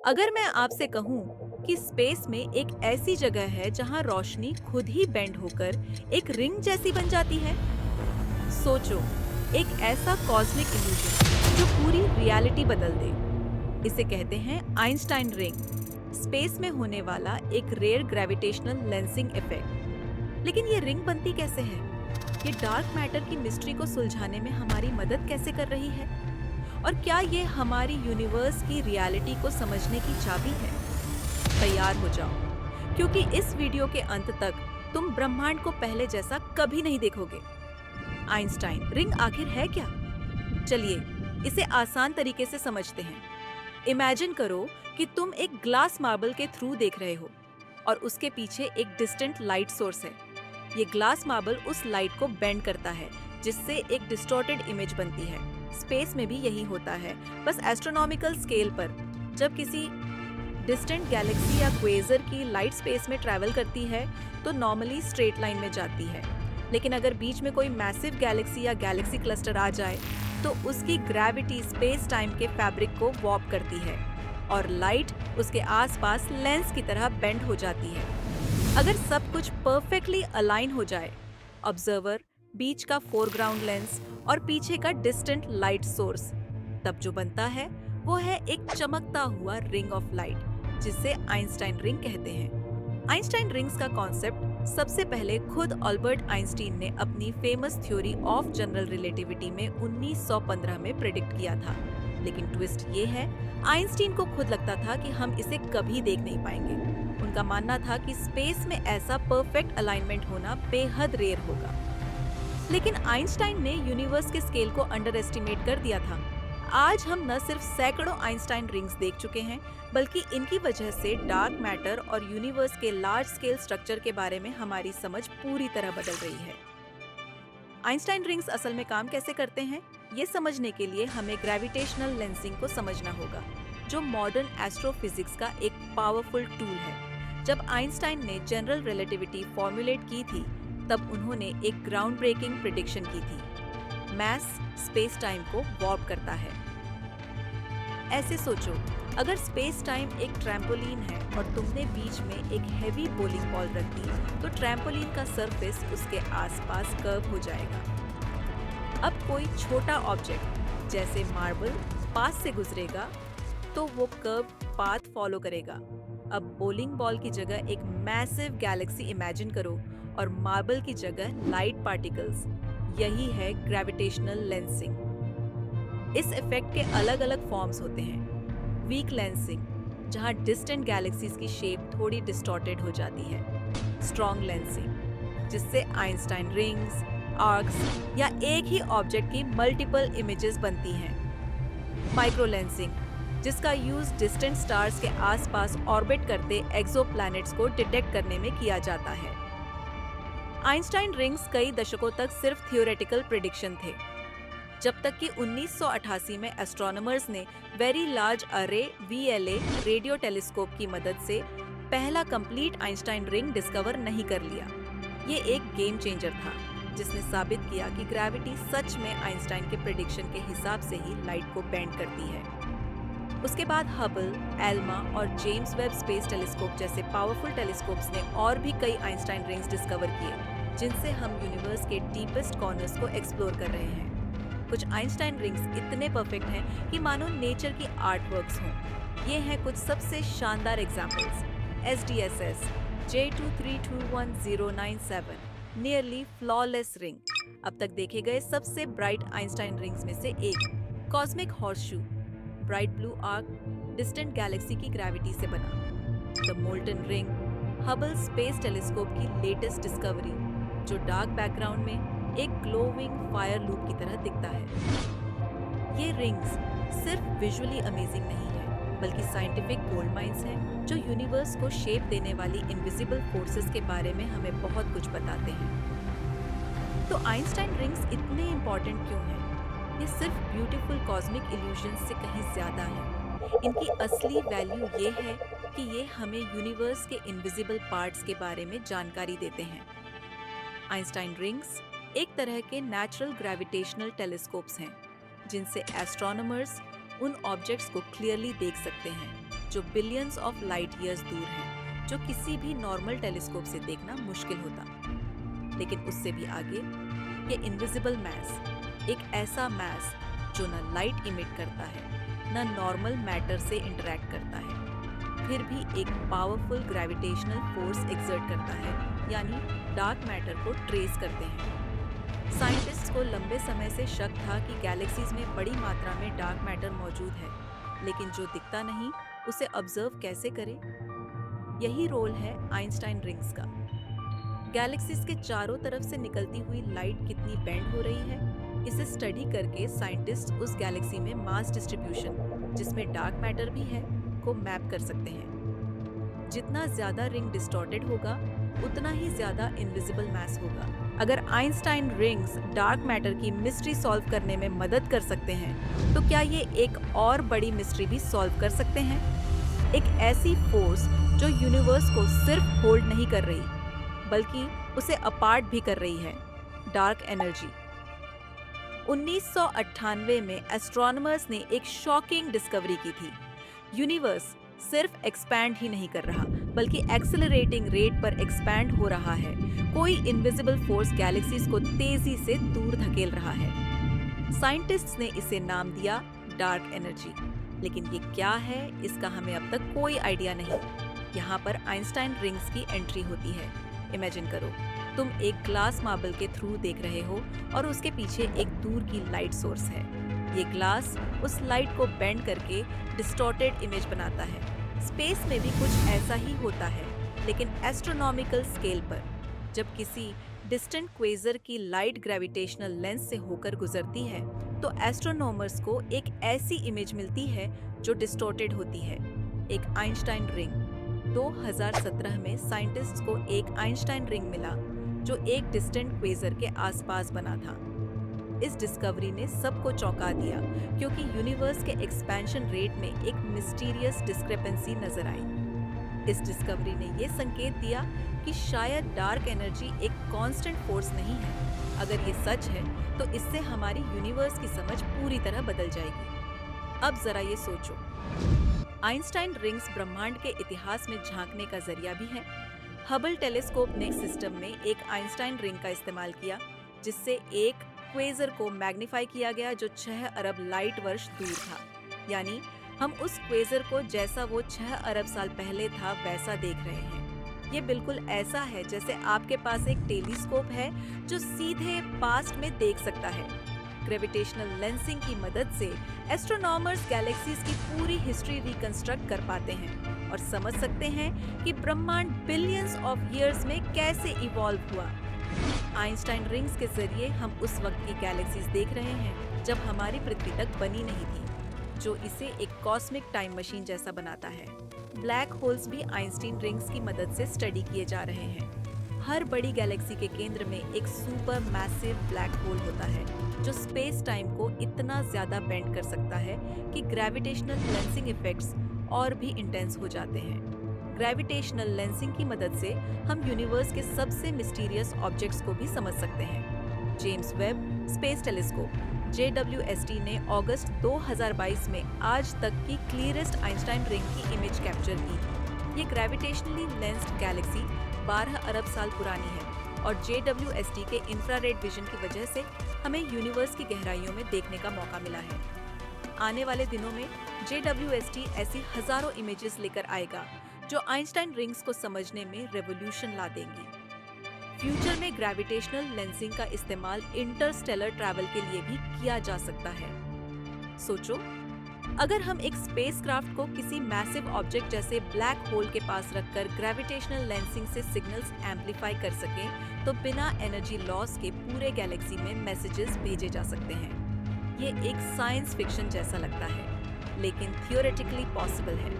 अगर मैं आपसे कहूँ कि स्पेस में एक ऐसी जगह है जहाँ रोशनी खुद ही बेंड होकर एक रिंग जैसी बन जाती है, सोचो, एक ऐसा कॉस्मिक इल्यूजन जो पूरी रियलिटी बदल दे। इसे कहते हैं आइंस्टाइन रिंग, स्पेस में होने वाला एक रेयर ग्रेविटेशनल लेंसिंग इफेक्ट। लेकिन ये रिंग बनती कैसे है? ये डार्क मैटर की मिस्ट्री को सुलझाने में हमारी मदद कैसे कर रही है? और क्या ये हमारी यूनिवर्स की रियलिटी को समझने की चाबी है? तैयार हो जाओ, क्योंकि इस वीडियो के अंत तक तुम ब्रह्मांड को पहले जैसा कभी नहीं देखोगे। आइंस्टाइन रिंग आखिर है क्या? चलिए इसे आसान तरीके से समझते हैं। इमेजिन करो कि तुम एक ग्लास मार्बल के थ्रू देख रहे हो और उसके पीछे एक डिस्टेंट लाइट सोर्स है। ये ग्लास मार्बल उस लाइट को बेंड करता है, जिससे एक डिस्टॉर्टेड इमेज बनती है। स्पेस में भी यही होता है, बस एस्ट्रोनॉमिकल स्केल पर। जब किसी डिस्टेंट गैलेक्सी या क्वेजर की लाइट स्पेस में ट्रैवल करती है तो नॉर्मली स्ट्रेट लाइन में जाती है। लेकिन अगर बीच में कोई मैसिव गैलेक्सी या गैलेक्सी क्लस्टर आ जाए तो उसकी ग्रेविटी स्पेस टाइम के फैब्रिक को वॉर्प करती है और लाइट उसके आसपास लेंस की तरह बेंड हो जाती है। अगर सब कुछ परफेक्टली अलाइन हो जाए, ऑब्जर्वर, बीच का फोरग्राउंड लेंस और पीछे का डिस्टेंट लाइट सोर्स, तब जो बनता है वो है एक चमकता हुआ रिंग ऑफ लाइट, जिसे आइंस्टाइन रिंग कहते हैं। आइंस्टाइन रिंग्स का कॉन्सेप्ट सबसे पहले खुद अल्बर्ट आइंस्टीन ने अपनी famous theory of general relativity में 1915 में प्रेडिक्ट किया था। लेकिन ट्विस्ट ये है, आइंस्टीन को खुद लगता था कि हम इसे कभी देख नहीं पाएंगे। उनका मानना था कि स्पेस में ऐसा परफेक्ट अलाइनमेंट होना बेहद रेयर होगा। लेकिन आइंस्टाइन ने यूनिवर्स के स्केल को अंडर एस्टिमेट कर दिया था। आज हम न सिर्फ सैकड़ों आइंस्टाइन रिंग्स देख चुके हैं, बल्कि इनकी वजह से डार्क मैटर और यूनिवर्स के लार्ज स्केल स्ट्रक्चर के बारे में हमारी समझ पूरी तरह बदल रही है। आइंस्टाइन रिंग्स असल में काम कैसे करते हैं, ये समझने के लिए हमें ग्रेविटेशनल लेंसिंग को समझना होगा, जो मॉडर्न एस्ट्रोफिजिक्स का एक पावरफुल टूल है। जब आइंस्टाइन ने जनरल रिलेटिविटी फॉर्मुलेट की थी, तब उन्होंने एक ग्राउंड ब्रेकिंग प्रेडिक्शन की थी। मैस स्पेस टाइम को वॉर्प करता है। ऐसे सोचो, अगर स्पेस टाइम एक ट्रैम्पोलिन है और तुमने बीच में एक हेवी बोलिंग बॉल रख दी, तो ट्रैम्पोलिन का सरफेस उसके आसपास कर्व हो जाएगा। अब कोई छोटा ऑब्जेक्ट जैसे मार्बल पास से गुजरेगा तो वो कर्व पाथ फॉलो करेगा। अब बोलिंग बॉल की जगह एक मैसिव गैलेक्सी इमेजिन करो और मार्बल की जगह लाइट पार्टिकल्स। यही है ग्रेविटेशनल लेंसिंग। इस इफेक्ट के अलग अलग फॉर्म्स होते हैं। वीक लेंसिंग, जहां डिस्टेंट गैलेक्सीज की शेप थोड़ी डिस्टॉर्टेड हो जाती है। स्ट्रॉन्ग लेंसिंग, जिससे आइंस्टाइन रिंग्स, आर्क्स या एक ही ऑब्जेक्ट की मल्टीपल इमेजेस बनती हैं। माइक्रो लेंसिंग, जिसका यूज डिस्टेंट स्टार्स के आसपास ऑर्बिट करते एक्सोप्लैनेट्स को डिटेक्ट करने में किया जाता है। आइंस्टाइन रिंग्स कई दशकों तक सिर्फ थियोरेटिकल प्रेडिक्शन थे, जब तक कि 1988 में एस्ट्रोनॉमर्स ने वेरी लार्ज अरे (VLA) रेडियो टेलीस्कोप की मदद से पहला कंप्लीट आइंस्टाइन रिंग डिस्कवर नहीं कर लिया। ये एक गेम चेंजर था, जिसने साबित किया कि ग्रेविटी सच में आइंस्टाइन के प्रेडिक्शन के हिसाब से ही लाइट को बेंड करती है। उसके बाद हबल, एल्मा और जेम्स वेब स्पेस टेलीस्कोप जैसे पावरफुल टेलीस्कोप्स ने और भी कई आइंस्टाइन रिंग्स डिस्कवर किए, जिनसे हम यूनिवर्स के डीपेस्ट कॉर्नर्स को एक्सप्लोर कर रहे हैं। कुछ आइंस्टाइन रिंग्स इतने परफेक्ट हैं कि मानो नेचर की आर्ट वर्क्स हों। ये हैं कुछ सबसे शानदार examples. SDSS J2321097 nearly flawless ring, अब तक देखे गए सबसे ब्राइट आइंस्टाइन रिंग्स में से एक। Cosmic horseshoe, bright blue arc, distant Galaxy की ग्रेविटी से बना। The molten ring, Hubble space telescope की लेटेस्ट डिस्कवरी, जो डार्क बैकग्राउंड में एक ग्लोविंग फायर लूप की तरह दिखता है। ये रिंग्स सिर्फ विजुअली अमेजिंग नहीं है, बल्कि साइंटिफिक गोल्ड माइंस हैं, जो यूनिवर्स को शेप देने वाली इनविजिबल फोर्सेस के बारे में हमें बहुत कुछ बताते हैं। तो आइंस्टाइन रिंग्स इतने इंपॉर्टेंट क्यों हैं? ये सिर्फ ब्यूटीफुल कॉस्मिक इल्यूजन्स से कहीं ज्यादा है। इनकी असली वैल्यू ये है कि ये हमें यूनिवर्स के इनविजिबल पार्ट्स के बारे में जानकारी देते हैं। आइंस्टाइन रिंग्स एक तरह के नेचुरल ग्रेविटेशनल टेलीस्कोप्स हैं, जिनसे एस्ट्रोनॉमर्स उन ऑब्जेक्ट्स को क्लियरली देख सकते हैं जो बिलियंस ऑफ लाइट ईयर्स दूर हैं, जो किसी भी नॉर्मल टेलीस्कोप से देखना मुश्किल होता। लेकिन उससे भी आगे ये इनविजिबल मैस, एक ऐसा मैस जो न लाइट इमिट करता है, न नॉर्मल मैटर से इंटरैक्ट करता है, फिर भी एक पावरफुल ग्रेविटेशनल फोर्स एक्सर्ट करता है, यानी डार्क मैटर को ट्रेस करते हैं। साइंटिस्ट्स को लंबे समय से शक था कि गैलेक्सीज में बड़ी मात्रा में डार्क मैटर मौजूद है, लेकिन जो दिखता नहीं उसे ऑब्जर्व कैसे करें? यही रोल है आइंस्टाइन रिंग्स का। गैलेक्सीज के चारों तरफ से निकलती हुई लाइट कितनी बेंड हो रही है, इसे स्टडी करके साइंटिस्ट उस गैलेक्सी में मास डिस्ट्रीब्यूशन, जिसमें डार्क मैटर भी है, को मैप कर सकते हैं। जितना ज्यादा रिंग डिस्टॉर्टेड होगा, उतना ही ज्यादा इनविजिबल मैस होगा। अगर आइंस्टाइन रिंग्स डार्क मैटर की मिस्ट्री सॉल्व करने में मदद कर सकते हैं, तो क्या ये एक और बड़ी मिस्ट्री भी सॉल्व कर सकते हैं? एक ऐसी फोर्स जो यूनिवर्स को सिर्फ होल्ड नहीं कर रही, बल्कि उसे अपार्ट भी कर रही है, डार्क एनर्जी। 1998 में एस्ट्रोनॉमर्स ने एक शॉकिंग डिस्कवरी की थी। यूनिवर्स सिर्फ एक्सपैंड ही नहीं कर रहा, बल्कि एक्सेलरेटिंग रेट पर एक्सपैंड हो रहा है। कोई इनविजिबल फोर्स गैलेक्सीज को तेजी से दूर धकेल रहा है। साइंटिस्ट्स ने इसे नाम दिया डार्क एनर्जी। लेकिन ये क्या है, इसका हमें अब तक कोई आइडिया नहीं। यहाँ पर आइंस्टाइन रिंग्स की एंट्री होती है। इमेजिन करो, तुम एक ग्लास मार्बल के थ्रू देख रहे हो और उसके पीछे एक दूर की लाइट सोर्स है। ये ग्लास उस लाइट को बेंड करके डिस्टॉर्टेड इमेज बनाता है। स्पेस में भी कुछ ऐसा ही होता है, लेकिन एस्ट्रोनॉमिकल स्केल पर। जब किसी डिस्टेंट क्वेज़र की लाइट ग्रेविटेशनल लेंस से होकर गुजरती है, तो एस्ट्रोनॉमर्स को एक ऐसी इमेज मिलती है जो डिस्टॉर्टेड होती है, एक आइंस्टाइन रिंग। 2017 में साइंटिस्ट्स को एक आइंस्टाइन रिंग मिला जो एक डिस्टेंट क्वेज़र के आसपास बना था। इस डिस्कवरी ने सबको चौंका दिया, क्योंकि यूनिवर्स के एक्सपेंशन रेट में एक मिस्टीरियस डिस्क्रिपेंसी नजर आई। इस डिस्कवरी ने यह संकेत दिया कि शायद डार्क एनर्जी एक कांस्टेंट फोर्स नहीं है। अगर ये सच है, तो इससे हमारी यूनिवर्स की समझ पूरी तरह बदल जाएगी। अब जरा ये सोचो, आइंस्टाइन रिंग्स ब्रह्मांड के इतिहास में झांकने का जरिया भी है। हबल टेलीस्कोप ने सिस्टम में एक आइंस्टाइन रिंग का इस्तेमाल किया, जिससे एक क्वेज़र को मैग्नीफाई किया गया जो 6 अरब लाइट वर्ष दूर था। यानी हम उस क्वेज़र को जैसा वो 6 अरब साल पहले था वैसा देख रहे हैं। ये बिल्कुल ऐसा है जैसे आपके पास एक टेलीस्कोप है जो सीधे पास्ट में देख सकता है। ग्रेविटेशनल लेंसिंग की मदद से एस्ट्रोनॉमर्स गैलेक्सीज की पूरी हिस्ट्री रिकंस्ट्रक्ट कर पाते हैं और समझ सकते हैं कि ब्रह्मांड बिलियंस ऑफ ईयर्स में कैसे इवॉल्व हुआ। आइंस्टाइन रिंग्स के जरिए हम उस वक्त की गैलेक्सीज देख रहे हैं जब हमारी पृथ्वी तक बनी नहीं थी, जो इसे एक कॉस्मिक टाइम मशीन जैसा बनाता है। ब्लैक होल्स भी आइंस्टाइन रिंग्स की मदद से स्टडी किए जा रहे हैं। हर बड़ी गैलेक्सी के केंद्र में एक सुपर मैसिव ब्लैक होल होता है, जो स्पेस टाइम को इतना ज्यादा बेंड कर सकता है कि ग्रेविटेशनल लेंसिंग इफेक्ट्स और भी इंटेंस हो जाते हैं। ग्रेविटेशनल लेंसिंग की मदद से हम यूनिवर्स के सबसे मिस्टीरियस ऑब्जेक्ट्स को भी समझ सकते हैं। James Webb space telescope JWST ने अगस्त 2022 में आज तक की क्लियरेस्ट आइंस्टाइन रिंग की इमेज कैप्चर की। ये ग्रेविटेशनली लेंस्ड गैलेक्सी 12 अरब साल पुरानी है और JWST के इंफ्रारेड विजन की वजह से हमें यूनिवर्स की गहराइयों में देखने का मौका मिला है। आने वाले दिनों में JWST ऐसी हजारों इमेजेस लेकर आएगा जो आइंस्टाइन रिंग्स को समझने में रेवोल्यूशन ला देंगी। फ्यूचर में ग्रेविटेशनल लेंसिंग का इस्तेमाल इंटरस्टेलर ट्रैवल के लिए भी किया जा सकता है। सोचो, अगर हम एक स्पेसक्राफ्ट को किसी मैसिव ऑब्जेक्ट जैसे ब्लैक होल के पास रखकर ग्रेविटेशनल लेंसिंग से सिग्नल्स एम्पलीफाई कर सकें, तो बिना एनर्जी लॉस के पूरे गैलेक्सी में मैसेजेस भेजे जा सकते हैं। ये एक साइंस फिक्शन जैसा लगता है, लेकिन थियोरेटिकली पॉसिबल है।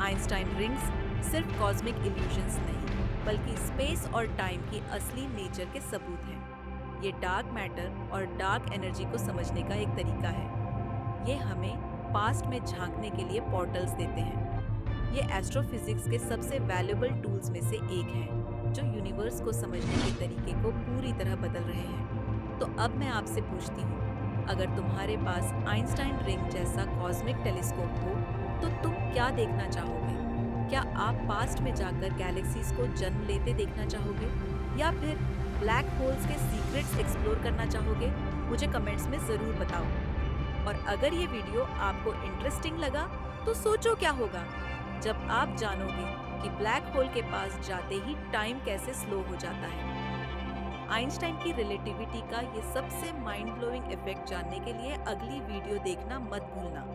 आइंस्टाइन रिंग्स सिर्फ कॉस्मिक इल्यूजन्स नहीं, बल्कि स्पेस और टाइम की असली नेचर के सबूत हैं। ये डार्क मैटर और डार्क एनर्जी को समझने का एक तरीका है। ये हमें पास्ट में झांकने के लिए पोर्टल्स देते हैं। ये एस्ट्रोफिजिक्स के सबसे वैल्यूएबल टूल्स में से एक है, जो यूनिवर्स को समझने के तरीके को पूरी तरह बदल रहे हैं। तो अब मैं आपसे पूछती हूँ, अगर तुम्हारे पास आइंस्टाइन रिंग जैसा कॉस्मिक टेलीस्कोप हो, तो तुम क्या देखना चाहोगे? क्या आप पास्ट में जाकर गैलेक्सीज को जन्म लेते देखना चाहोगे या फिर ब्लैक होल्स के सीक्रेट्स एक्सप्लोर करना चाहोगे? मुझे कमेंट्स में ज़रूर बताओ। और अगर ये वीडियो आपको इंटरेस्टिंग लगा तो सोचो क्या होगा जब आप जानोगे कि ब्लैक होल के पास जाते ही टाइम कैसे स्लो हो जाता है। आइंस्टाइन की रिलेटिविटी का ये सबसे माइंड ब्लोइंग इफेक्ट जानने के लिए अगली वीडियो देखना मत भूलना।